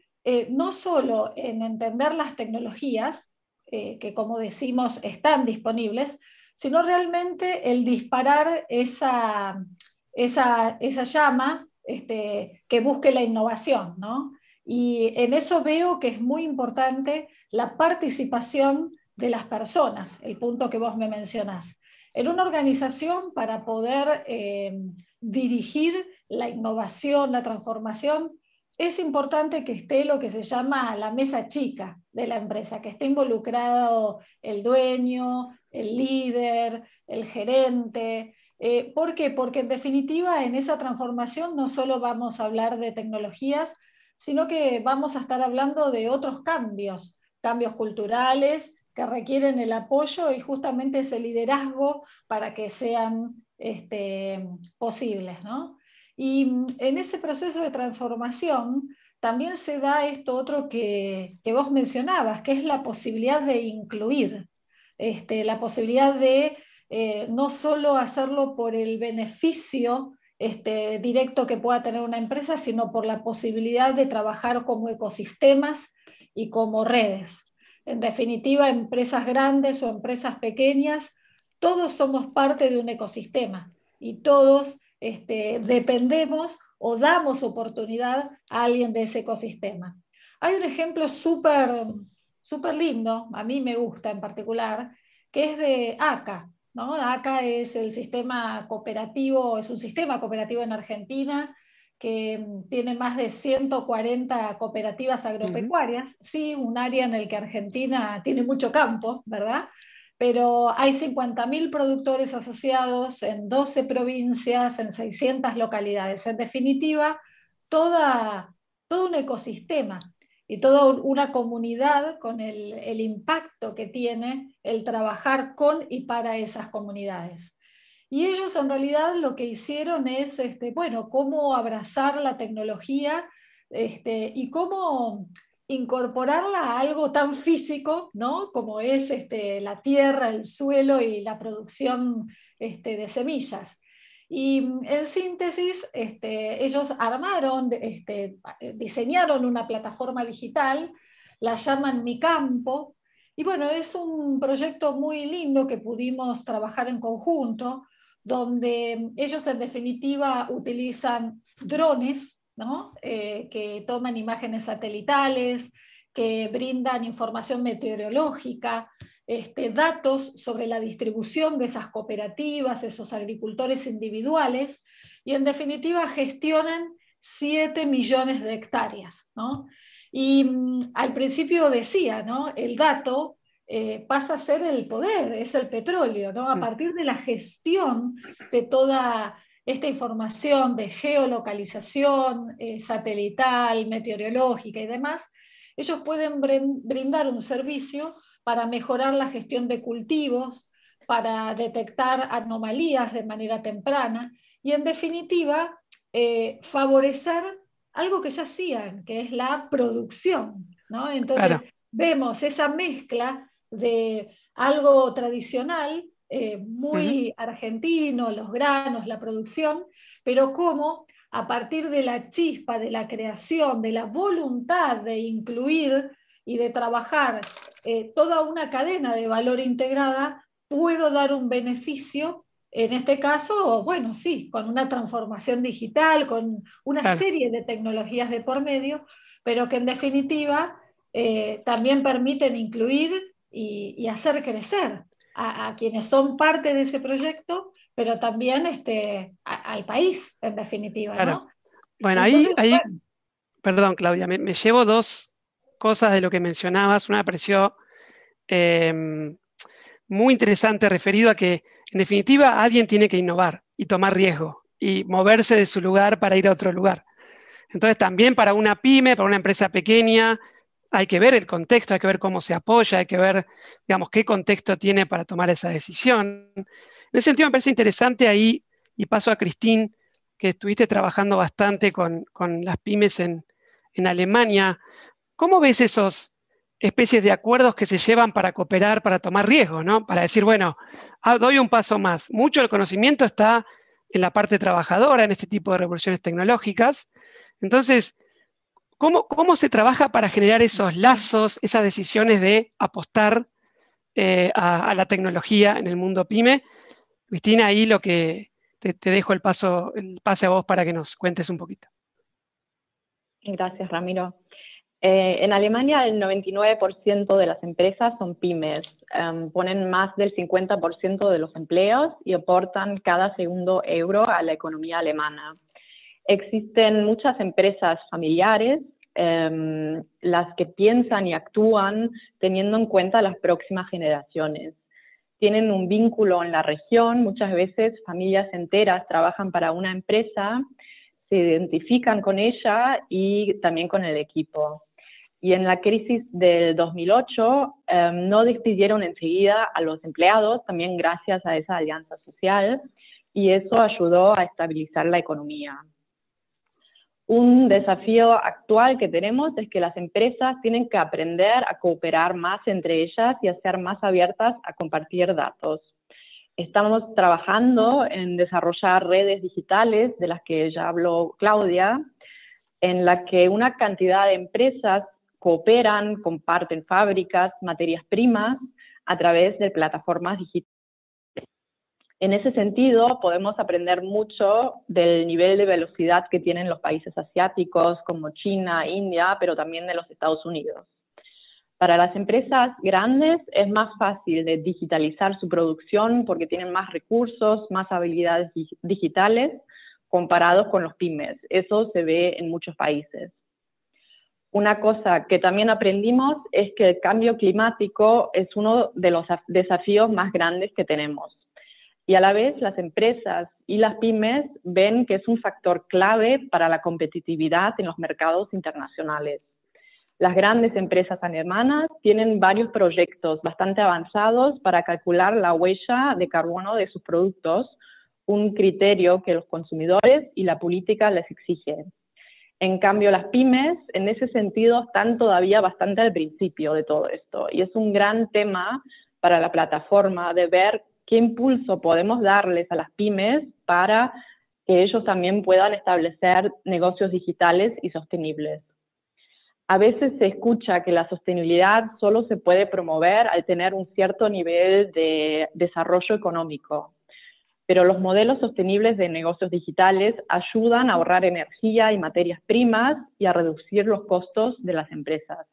no solo en entender las tecnologías, que como decimos están disponibles, sino realmente el disparar esa llama que busque la innovación, ¿no? Y en eso veo que es muy importante la participación de las personas, el punto que vos me mencionás. En una organización, para poder dirigir la innovación, la transformación, es importante que esté lo que se llama la mesa chica de la empresa, que esté involucrado el dueño, el líder, el gerente. ¿Por qué? Porque en definitiva en esa transformación no solo vamos a hablar de tecnologías, sino que vamos a estar hablando de otros cambios, cambios culturales que requieren el apoyo y justamente ese liderazgo para que sean posibles, ¿no? Y en ese proceso de transformación también se da esto otro que vos mencionabas, que es la posibilidad de incluir, la posibilidad de no solo hacerlo por el beneficio directo que pueda tener una empresa, sino por la posibilidad de trabajar como ecosistemas y como redes. En definitiva, empresas grandes o empresas pequeñas, todos somos parte de un ecosistema y todos dependemos o damos oportunidad a alguien de ese ecosistema. Hay un ejemplo súper lindo, a mí me gusta en particular, que es de ACA, ¿no? ACA es el sistema cooperativo, es un sistema cooperativo en Argentina que tiene más de 140 cooperativas agropecuarias, sí, un área en el que Argentina tiene mucho campo, ¿verdad? Pero hay 50.000 productores asociados en 12 provincias, en 600 localidades. En definitiva, todo un ecosistema y toda una comunidad con el impacto que tiene el trabajar con y para esas comunidades. Y ellos en realidad lo que hicieron es, bueno, cómo abrazar la tecnología y cómo incorporarla a algo tan físico, ¿no? Como es la tierra, el suelo y la producción de semillas. Y en síntesis, ellos armaron, diseñaron una plataforma digital, la llaman Mi Campo, y bueno, es un proyecto muy lindo que pudimos trabajar en conjunto, donde ellos en definitiva utilizan drones, ¿no? Que toman imágenes satelitales, que brindan información meteorológica, datos sobre la distribución de esas cooperativas, esos agricultores individuales, y en definitiva gestionan 7 millones de hectáreas, ¿no? Y al principio decía, ¿no? El dato pasa a ser el poder, es el petróleo, ¿no? A partir de la gestión de toda esta información de geolocalización satelital, meteorológica y demás, ellos pueden brindar un servicio para mejorar la gestión de cultivos, para detectar anomalías de manera temprana y en definitiva favorecer algo que ya hacían, que es la producción, ¿no? Entonces
Claro.
vemos esa mezcla de algo tradicional, muy argentino, los granos, la producción, pero cómo a partir de la chispa, de la creación, de la voluntad de incluir y de trabajar toda una cadena de valor integrada, puedo dar un beneficio, en este caso, bueno, sí, con una transformación digital, con una
Claro.
serie de tecnologías de por medio, pero que en definitiva también permiten incluir y hacer crecer a quienes son parte de ese proyecto, pero también al país, en definitiva,
Claro.
¿no?
Bueno,
Entonces,
ahí, perdón, Claudia, me llevo dos cosas de lo que mencionabas. Una me pareció muy interesante, referido a que, en definitiva, alguien tiene que innovar y tomar riesgo y moverse de su lugar para ir a otro lugar. Entonces, también para una pyme, para una empresa pequeña, hay que ver el contexto, hay que ver cómo se apoya, hay que ver, digamos, qué contexto tiene para tomar esa decisión. En ese sentido, me parece interesante ahí, y paso a Cristín, que estuviste trabajando bastante con las pymes en Alemania. ¿Cómo ves esos especies de acuerdos que se llevan para cooperar, para tomar riesgos, ¿no? Para decir, bueno, doy un paso más. Mucho del conocimiento está en la parte trabajadora, en este tipo de revoluciones tecnológicas. Entonces, ¿cómo se trabaja para generar esos lazos, esas decisiones de apostar a la tecnología en el mundo pyme? Cristina, ahí lo que te dejo el pase a vos para que nos cuentes un poquito.
Gracias, Ramiro. En Alemania el 99% de las empresas son pymes, ponen más del 50% de los empleos y aportan cada segundo euro a la economía alemana. Existen muchas empresas familiares, las que piensan y actúan teniendo en cuenta las próximas generaciones. Tienen un vínculo en la región, muchas veces familias enteras trabajan para una empresa, se identifican con ella y también con el equipo. Y en la crisis del 2008 no despidieron enseguida a los empleados, también gracias a esa alianza social, y eso ayudó a estabilizar la economía. Un desafío actual que tenemos es que las empresas tienen que aprender a cooperar más entre ellas y a ser más abiertas a compartir datos. Estamos trabajando en desarrollar redes digitales, de las que ya habló Claudia, en la que una cantidad de empresas cooperan, comparten fábricas, materias primas a través de plataformas digitales. En ese sentido, podemos aprender mucho del nivel de velocidad que tienen los países asiáticos como China, India, pero también de los Estados Unidos. Para las empresas grandes es más fácil de digitalizar su producción porque tienen más recursos, más habilidades digitales comparados con los pymes. Eso se ve en muchos países. Una cosa que también aprendimos es que el cambio climático es uno de los desafíos más grandes que tenemos. Y a la vez las empresas y las pymes ven que es un factor clave para la competitividad en los mercados internacionales. Las grandes empresas alemanas tienen varios proyectos bastante avanzados para calcular la huella de carbono de sus productos, un criterio que los consumidores y la política les exigen. En cambio, las pymes, en ese sentido, están todavía bastante al principio de todo esto. Y es un gran tema para la plataforma de ver qué impulso podemos darles a las pymes para que ellos también puedan establecer negocios digitales y sostenibles. A veces se escucha que la sostenibilidad solo se puede promover al tener un cierto nivel de desarrollo económico, pero los modelos sostenibles de negocios digitales ayudan a ahorrar energía y materias primas y a reducir los costos de las empresas.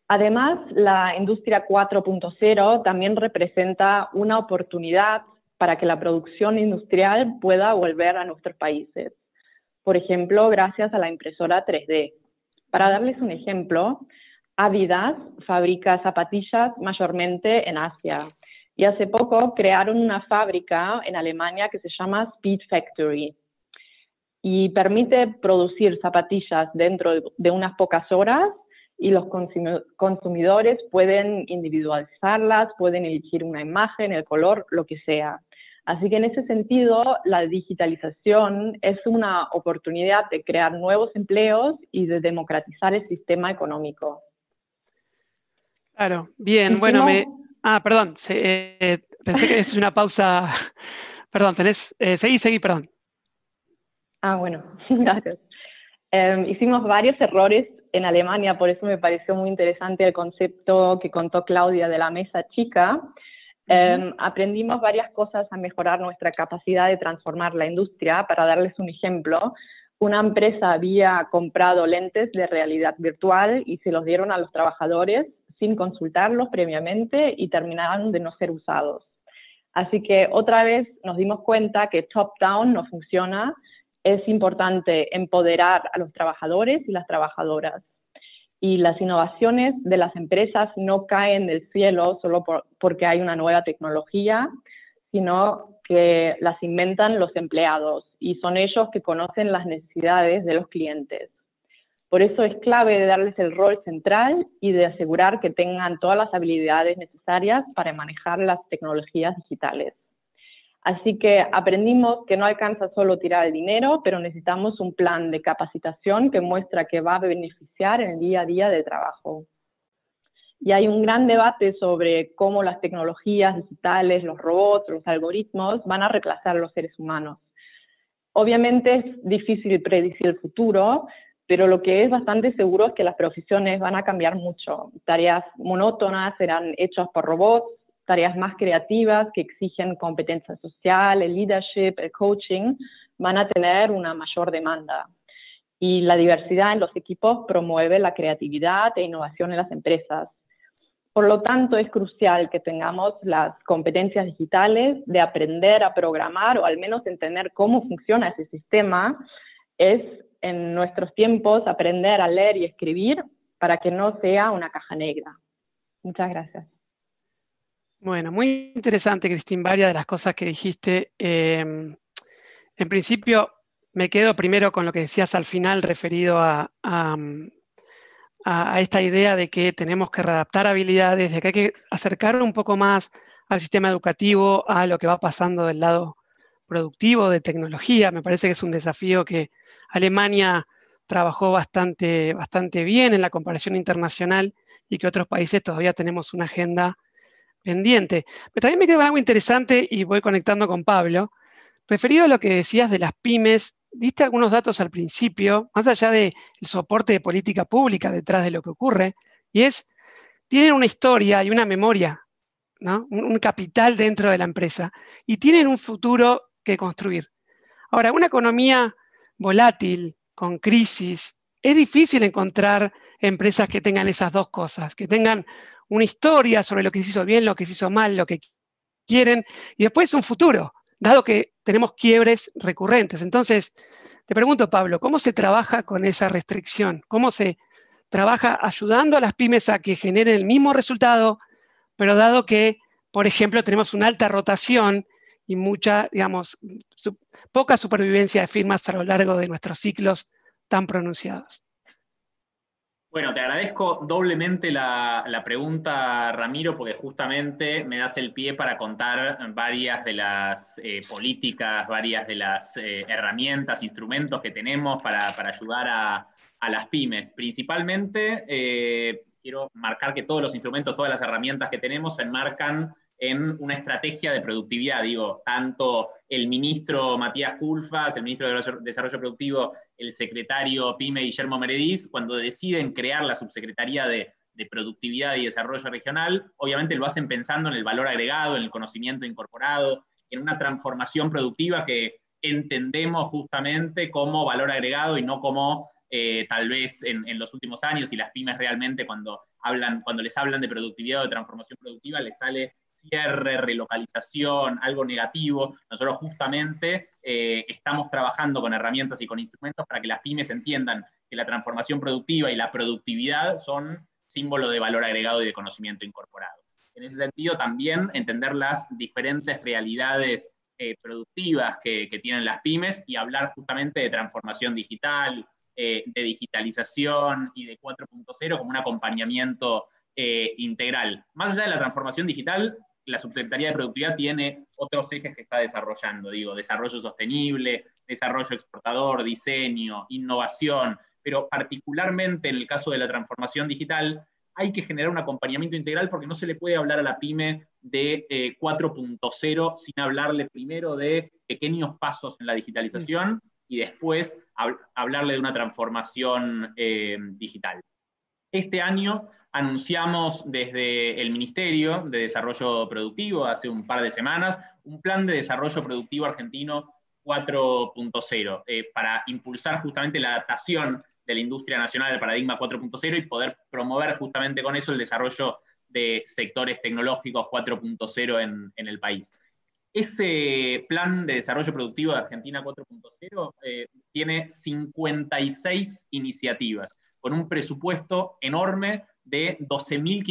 Además, la industria 4.0 también representa una oportunidad para que la producción industrial pueda volver a nuestros países. Por ejemplo, gracias a la impresora 3D. Para darles un ejemplo, Adidas fabrica zapatillas mayormente en Asia. Y hace poco crearon una fábrica en Alemania que se llama Speed Factory. Y permite producir zapatillas dentro de unas pocas horas y los consumidores pueden individualizarlas, pueden elegir una imagen, el color, lo que sea. Así que en ese sentido, la digitalización es una oportunidad de crear nuevos empleos y de democratizar el sistema económico.
Claro, bien, bueno, perdón, pensé que es una pausa. Perdón, seguí, perdón.
Bueno, gracias. Hicimos varios errores en Alemania, por eso me pareció muy interesante el concepto que contó Claudia de la mesa chica. Aprendimos varias cosas a mejorar nuestra capacidad de transformar la industria. Para darles un ejemplo, una empresa había comprado lentes de realidad virtual y se los dieron a los trabajadores sin consultarlos previamente y terminaron de no ser usados. Así que otra vez nos dimos cuenta que top-down no funciona. Es importante empoderar a los trabajadores y las trabajadoras. Y las innovaciones de las empresas no caen del cielo solo porque hay una nueva tecnología, sino que las inventan los empleados y son ellos que conocen las necesidades de los clientes. Por eso es clave de darles el rol central y de asegurar que tengan todas las habilidades necesarias para manejar las tecnologías digitales. Así que aprendimos que no alcanza solo tirar el dinero, pero necesitamos un plan de capacitación que muestra que va a beneficiar en el día a día de trabajo. Y hay un gran debate sobre cómo las tecnologías digitales, los robots, los algoritmos van a reemplazar a los seres humanos. Obviamente es difícil predecir el futuro, pero lo que es bastante seguro es que las profesiones van a cambiar mucho. Tareas monótonas serán hechas por robots, tareas más creativas que exigen competencia social, el leadership, el coaching, van a tener una mayor demanda. Y la diversidad en los equipos promueve la creatividad e innovación en las empresas. Por lo tanto, es crucial que tengamos las competencias digitales de aprender a programar o al menos entender cómo funciona ese sistema. Es, en nuestros tiempos, aprender a leer y escribir para que no sea una caja negra. Muchas gracias.
Bueno, muy interesante, Cristín, varias de las cosas que dijiste. En principio, me quedo primero con lo que decías al final referido a esta idea de que tenemos que readaptar habilidades, de que hay que acercar un poco más al sistema educativo, a lo que va pasando del lado productivo, de tecnología. Me parece que es un desafío que Alemania trabajó bastante bien en la comparación internacional y que otros países todavía tenemos una agenda pendiente. Pero también me quedó algo interesante y voy conectando con Pablo. Referido a lo que decías de las pymes, diste algunos datos al principio, más allá del soporte de política pública detrás de lo que ocurre, y tienen una historia y una memoria, ¿no? Un capital dentro de la empresa, y tienen un futuro que construir. Ahora, una economía volátil, con crisis, es difícil encontrar empresas que tengan esas dos cosas, que tengan una historia sobre lo que se hizo bien, lo que se hizo mal, lo que quieren, y después un futuro, dado que tenemos quiebres recurrentes. Entonces, te pregunto, Pablo, ¿cómo se trabaja con esa restricción? ¿Cómo se trabaja ayudando a las pymes a que generen el mismo resultado, pero dado que, por ejemplo, tenemos una alta rotación y mucha, digamos, poca supervivencia de firmas a lo largo de nuestros ciclos tan pronunciados?
Bueno, te agradezco doblemente la pregunta, Ramiro, porque justamente me das el pie para contar varias de las políticas, varias de las herramientas, instrumentos que tenemos para ayudar a las pymes. Principalmente, quiero marcar que todos los instrumentos, todas las herramientas que tenemos se enmarcan en una estrategia de productividad. Digo, tanto el ministro Matías Culfas, el ministro de Desarrollo Productivo, el secretario PYME Guillermo Meredís, cuando deciden crear la subsecretaría de Productividad y Desarrollo Regional, obviamente lo hacen pensando en el valor agregado, en el conocimiento incorporado, en una transformación productiva que entendemos justamente como valor agregado y no como tal vez en los últimos años, y las pymes realmente cuando les hablan de productividad o de transformación productiva les sale cierre, relocalización, algo negativo. Nosotros justamente estamos trabajando con herramientas y con instrumentos para que las pymes entiendan que la transformación productiva y la productividad son símbolo de valor agregado y de conocimiento incorporado. En ese sentido, también entender las diferentes realidades productivas que tienen las pymes y hablar justamente de transformación digital, de digitalización y de 4.0 como un acompañamiento integral. Más allá de la transformación digital, la Subsecretaría de Productividad tiene otros ejes que está desarrollando, digo, desarrollo sostenible, desarrollo exportador, diseño, innovación, pero particularmente en el caso de la transformación digital, hay que generar un acompañamiento integral porque no se le puede hablar a la pyme de 4.0 sin hablarle primero de pequeños pasos en la digitalización y después hablarle de una transformación digital. Este año anunciamos desde el Ministerio de Desarrollo Productivo, hace un par de semanas, un plan de desarrollo productivo argentino 4.0 para impulsar justamente la adaptación de la industria nacional al paradigma 4.0 y poder promover justamente con eso el desarrollo de sectores tecnológicos 4.0 en el país. Ese plan de desarrollo productivo de Argentina 4.0 tiene 56 iniciativas, con un presupuesto enorme de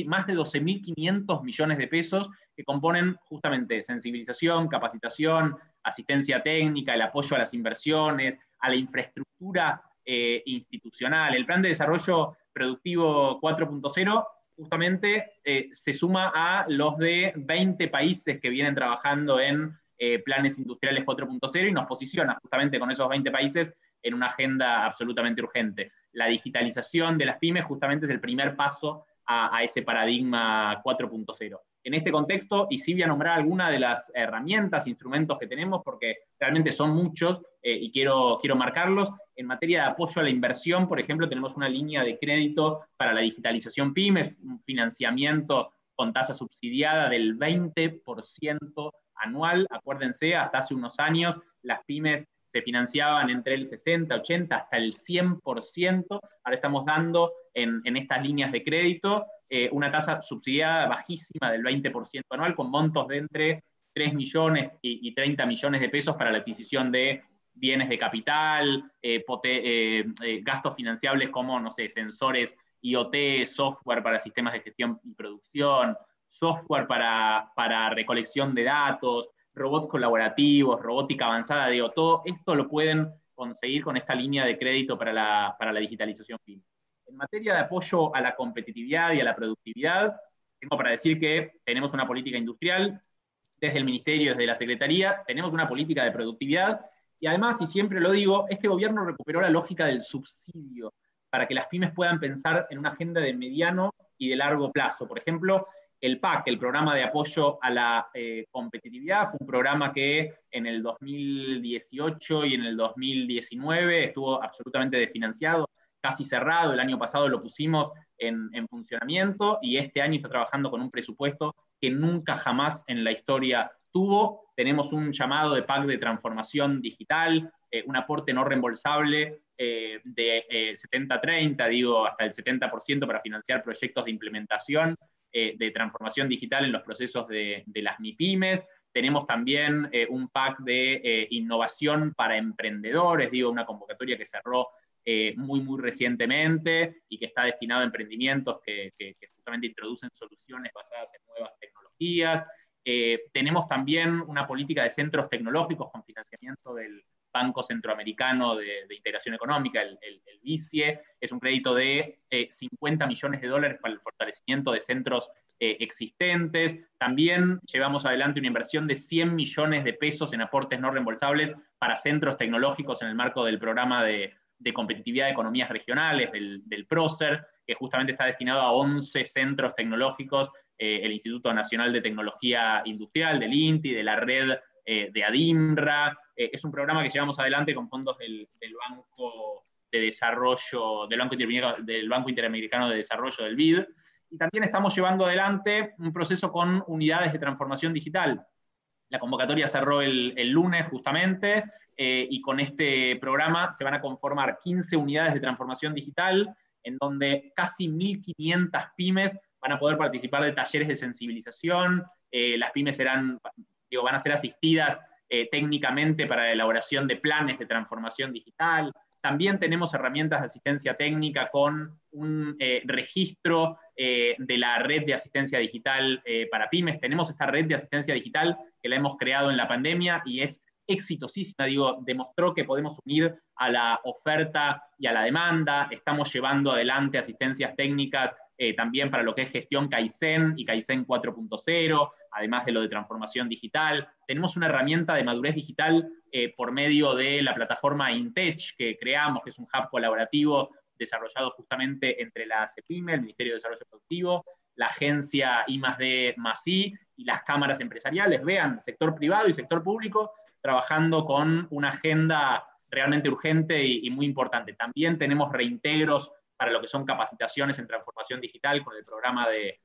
más de 12.500 millones de pesos que componen justamente sensibilización, capacitación, asistencia técnica, el apoyo a las inversiones, a la infraestructura institucional. El plan de desarrollo productivo 4.0 justamente se suma a los de 20 países que vienen trabajando en planes industriales 4.0 y nos posiciona justamente con esos 20 países en una agenda absolutamente urgente. La digitalización de las pymes justamente es el primer paso a ese paradigma 4.0. En este contexto, y sí voy a nombrar algunas de las herramientas, instrumentos que tenemos, porque realmente son muchos y quiero marcarlos. En materia de apoyo a la inversión, por ejemplo, tenemos una línea de crédito para la digitalización pymes, un financiamiento con tasa subsidiada del 20% anual. Acuérdense, hasta hace unos años las pymes se financiaban entre el 60, 80, hasta el 100%. Ahora estamos dando en estas líneas de crédito una tasa subsidiada bajísima del 20% anual, con montos de entre 3 millones y 30 millones de pesos para la adquisición de bienes de capital, gastos financiables como, no sé, sensores IoT, software para sistemas de gestión y producción, software para recolección de datos, robots colaborativos, robótica avanzada, digo, todo esto lo pueden conseguir con esta línea de crédito para la digitalización pyme. En materia de apoyo a la competitividad y a la productividad, tengo para decir que tenemos una política industrial desde el Ministerio, desde la Secretaría, tenemos una política de productividad, y además, y siempre lo digo, este gobierno recuperó la lógica del subsidio para que las pymes puedan pensar en una agenda de mediano y de largo plazo. Por ejemplo, el PAC, el Programa de Apoyo a la Competitividad, fue un programa que en el 2018 y en el 2019 estuvo absolutamente desfinanciado, casi cerrado. El año pasado lo pusimos en funcionamiento y este año está trabajando con un presupuesto que nunca jamás en la historia tuvo. Tenemos un llamado de PAC de transformación digital, un aporte no reembolsable de 70-30, digo, hasta el 70% para financiar proyectos de implementación de transformación digital en los procesos de las MIPYMES. Tenemos también un PAC de innovación para emprendedores, digo, una convocatoria que cerró muy recientemente y que está destinado a emprendimientos que justamente introducen soluciones basadas en nuevas tecnologías. Tenemos también una política de centros tecnológicos con financiamiento del Banco Centroamericano de Integración Económica, el BICIE. Es un crédito de $50 millones para el fortalecimiento de centros existentes. También llevamos adelante una inversión de 100 millones de pesos en aportes no reembolsables para centros tecnológicos en el marco del programa de competitividad de economías regionales, del PROCER, que justamente está destinado a 11 centros tecnológicos, el Instituto Nacional de Tecnología Industrial, del INTI, de la red de ADIMRA. Es un programa que llevamos adelante con fondos del Banco de Desarrollo, del Banco Interamericano de Desarrollo, del BID, y también estamos llevando adelante un proceso con unidades de transformación digital. La convocatoria cerró el lunes justamente, y con este programa se van a conformar 15 unidades de transformación digital, en donde casi 1.500 pymes van a poder participar de talleres de sensibilización. Las pymes van a ser asistidas técnicamente para la elaboración de planes de transformación digital. También tenemos herramientas de asistencia técnica con un registro de la red de asistencia digital para pymes. Tenemos esta red de asistencia digital que la hemos creado en la pandemia y es exitosísima, demostró que podemos unir a la oferta y a la demanda. Estamos llevando adelante asistencias técnicas también para lo que es gestión Kaizen y Kaizen 4.0, además de lo de transformación digital. Tenemos una herramienta de madurez digital por medio de la plataforma Intech que creamos, que es un hub colaborativo desarrollado justamente entre la CEPYME, el Ministerio de Desarrollo Productivo, la agencia I+D+I y las cámaras empresariales. Vean, sector privado y sector público trabajando con una agenda realmente urgente y muy importante. También tenemos reintegros para lo que son capacitaciones en transformación digital con el programa de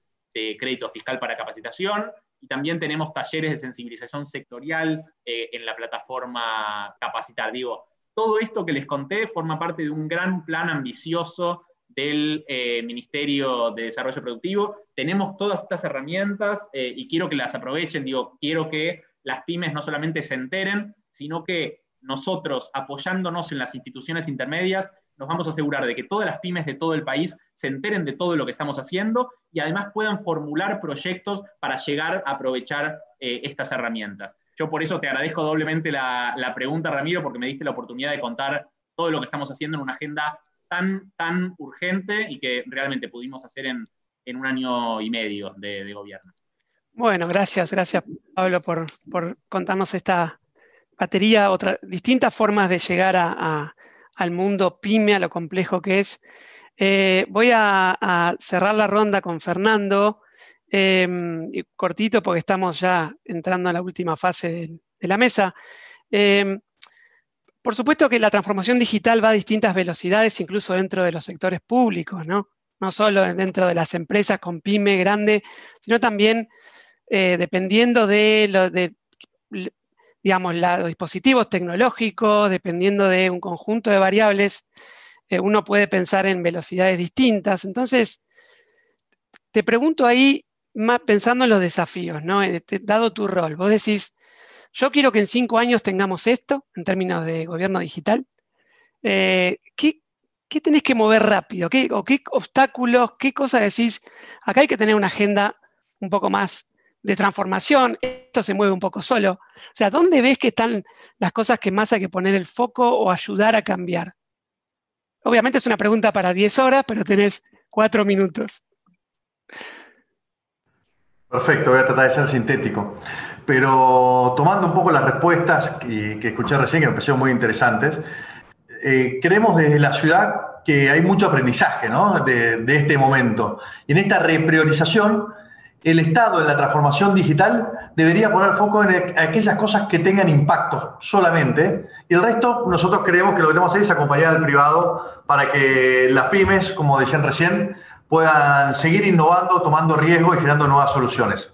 crédito fiscal para capacitación, y también tenemos talleres de sensibilización sectorial en la plataforma Capacitar. Todo esto que les conté forma parte de un gran plan ambicioso del Ministerio de Desarrollo Productivo. Tenemos todas estas herramientas y quiero que las aprovechen. Quiero que las pymes no solamente se enteren, sino que nosotros, apoyándonos en las instituciones intermedias, nos vamos a asegurar de que todas las pymes de todo el país se enteren de todo lo que estamos haciendo y además puedan formular proyectos para llegar a aprovechar estas herramientas. Yo por eso te agradezco doblemente la pregunta, Ramiro, porque me diste la oportunidad de contar todo lo que estamos haciendo en una agenda tan urgente y que realmente pudimos hacer en un año y medio de gobierno.
Bueno, gracias Pablo por contarnos esta batería, distintas formas de llegar al mundo pyme, a lo complejo que es. Voy a cerrar la ronda con Fernando, cortito porque estamos ya entrando a la última fase de la mesa. Por supuesto que la transformación digital va a distintas velocidades, incluso dentro de los sectores públicos, ¿no? No solo dentro de las empresas con pyme grande, sino también dependiendo de los dispositivos tecnológicos, dependiendo de un conjunto de variables, uno puede pensar en velocidades distintas. Entonces, te pregunto ahí, más pensando en los desafíos, ¿no? Dado tu rol, vos decís, yo quiero que en 5 años tengamos esto, en términos de gobierno digital. ¿Qué tenés que mover rápido? ¿Qué obstáculos, qué cosas decís? Acá hay que tener una agenda un poco más de transformación, esto se mueve un poco solo. O sea, ¿dónde ves que están las cosas que más hay que poner el foco o ayudar a cambiar? Obviamente es una pregunta para 10 horas, pero tenés 4 minutos.
Perfecto, voy a tratar de ser sintético. pero tomando un poco las respuestas que escuché recién, que me parecieron muy interesantes, creemos desde la ciudad que hay mucho aprendizaje, ¿no? de este momento. Y en esta repriorización, el Estado en la transformación digital debería poner foco en aquellas cosas que tengan impacto solamente, y el resto nosotros creemos que lo que tenemos que hacer es acompañar al privado para que las pymes, como decían recién, puedan seguir innovando, tomando riesgo y generando nuevas soluciones.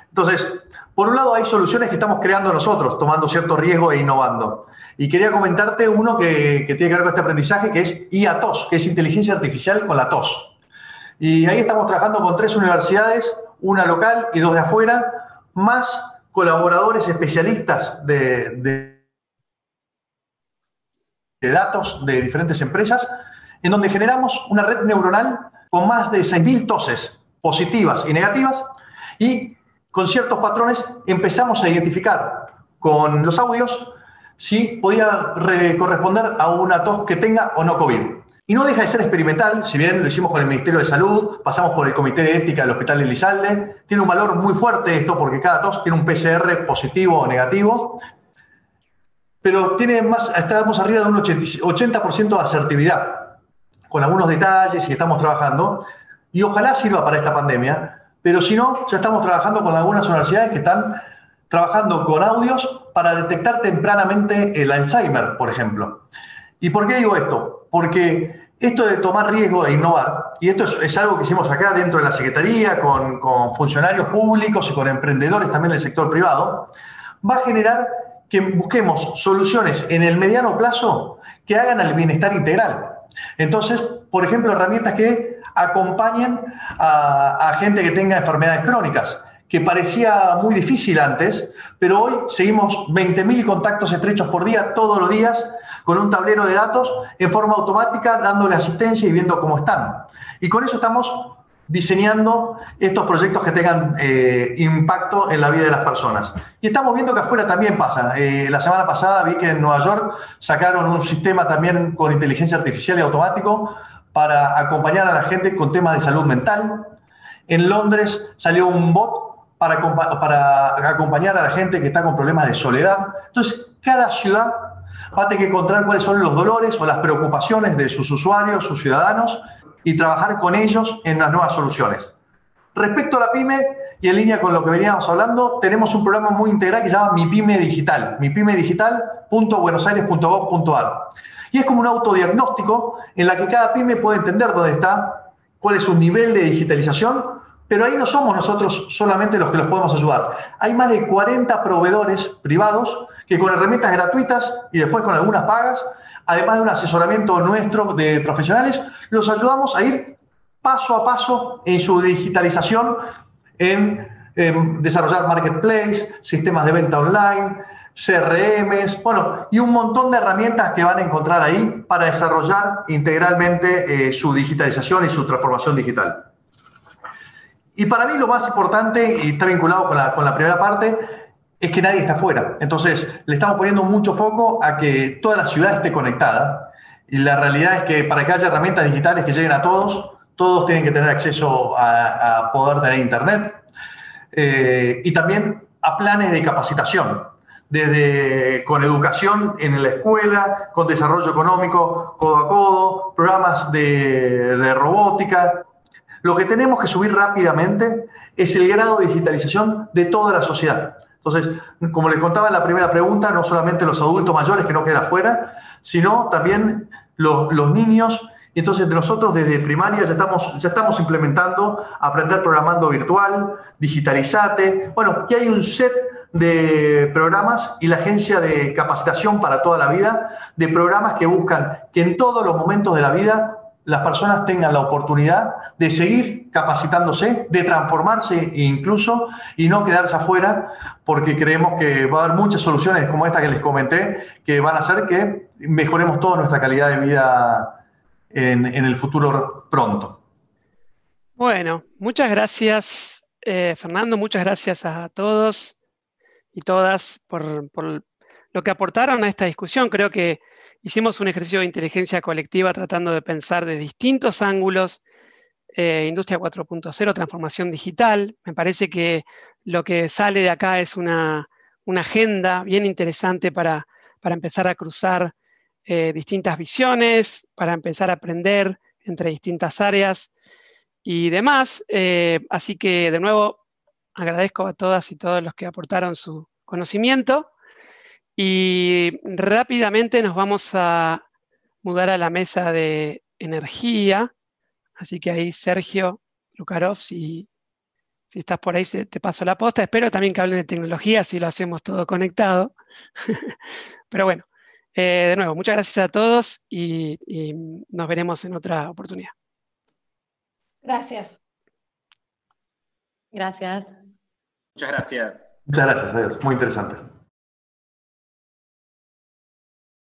Entonces, por un lado hay soluciones que estamos creando nosotros, tomando cierto riesgo e innovando. Y quería comentarte uno que tiene que ver con este aprendizaje, que es IATOS, que es inteligencia artificial con la TOS. Y ahí estamos trabajando con 3 universidades, una local y 2 de afuera, más colaboradores especialistas de datos de diferentes empresas, en donde generamos una red neuronal con más de 6.000 toses positivas y negativas, y con ciertos patrones empezamos a identificar con los audios si podía corresponder a una tos que tenga o no COVID. Y no deja de ser experimental, si bien lo hicimos con el Ministerio de Salud, pasamos por el Comité de Ética del Hospital Elizalde, tiene un valor muy fuerte esto porque cada tos tiene un PCR positivo o negativo, pero estamos arriba de un 80% de asertividad, con algunos detalles y estamos trabajando, y ojalá sirva para esta pandemia, pero si no, ya estamos trabajando con algunas universidades que están trabajando con audios para detectar tempranamente el Alzheimer, por ejemplo. ¿Y por qué digo esto? Porque esto de tomar riesgo e innovar, y esto es algo que hicimos acá dentro de la Secretaría, con funcionarios públicos y con emprendedores también del sector privado, va a generar que busquemos soluciones en el mediano plazo que hagan al bienestar integral. Entonces, por ejemplo, herramientas que acompañen a gente que tenga enfermedades crónicas, que parecía muy difícil antes, pero hoy seguimos 20.000 contactos estrechos por día, todos los días, con un tablero de datos en forma automática, dándole asistencia y viendo cómo están. Y con eso estamos diseñando estos proyectos que tengan impacto en la vida de las personas. Y estamos viendo que afuera también pasa. La semana pasada vi que en Nueva York sacaron un sistema también con inteligencia artificial y automático para acompañar a la gente con temas de salud mental. En Londres salió un bot para acompañar a la gente que está con problemas de soledad. Entonces, cada ciudad va a tener que encontrar cuáles son los dolores o las preocupaciones de sus usuarios, sus ciudadanos, y trabajar con ellos en las nuevas soluciones. Respecto a la PYME, y en línea con lo que veníamos hablando, tenemos un programa muy integral que se llama Mi Pyme Digital, mipymedigital.buenosaires.gov.ar. Y es como un autodiagnóstico en la que cada pyme puede entender dónde está, cuál es su nivel de digitalización, pero ahí no somos nosotros solamente los que los podemos ayudar. Hay más de 40 proveedores privados que con herramientas gratuitas y después con algunas pagas, además de un asesoramiento nuestro de profesionales, los ayudamos a ir paso a paso en su digitalización, en desarrollar marketplace, sistemas de venta online, CRMs, bueno, y un montón de herramientas que van a encontrar ahí para desarrollar integralmente su digitalización y su transformación digital. Y para mí lo más importante, y está vinculado con la primera parte, es que nadie está afuera. Entonces, le estamos poniendo mucho foco a que toda la ciudad esté conectada. Y la realidad es que para que haya herramientas digitales que lleguen a todos, todos tienen que tener acceso a poder tener internet. Y también a planes de capacitación, desde con educación en la escuela, con desarrollo económico, codo a codo, programas de robótica. Lo que tenemos que subir rápidamente es el grado de digitalización de toda la sociedad. Entonces, como les contaba en la primera pregunta, no solamente los adultos mayores que no quedan afuera, sino también los niños. Y entonces nosotros desde primaria ya estamos implementando aprender programando virtual, digitalizate. Bueno, y hay un set de programas y la Agencia de Capacitación para toda la Vida, de programas que buscan que en todos los momentos de la vida las personas tengan la oportunidad de seguir capacitándose, de transformarse incluso y no quedarse afuera, porque creemos que va a haber muchas soluciones como esta que les comenté que van a hacer que mejoremos toda nuestra calidad de vida en el futuro pronto.
Bueno, muchas gracias, Fernando, muchas gracias a todos y todas por lo que aportaron a esta discusión. Creo que hicimos un ejercicio de inteligencia colectiva tratando de pensar de distintos ángulos Industria 4.0, transformación digital. Me parece que lo que sale de acá es una agenda bien interesante para empezar a cruzar distintas visiones, para empezar a aprender entre distintas áreas y demás. Así que, de nuevo, agradezco a todas y todos los que aportaron su conocimiento. Y rápidamente nos vamos a mudar a la mesa de energía. Así que ahí, Sergio Lukarov, si estás por ahí, te paso la posta. Espero también que hablen de tecnología, así lo hacemos todo conectado. Pero bueno, de nuevo, muchas gracias a todos y nos veremos en otra oportunidad.
Gracias.
Gracias.
Muchas gracias.
Muchas gracias, adiós. Muy interesante.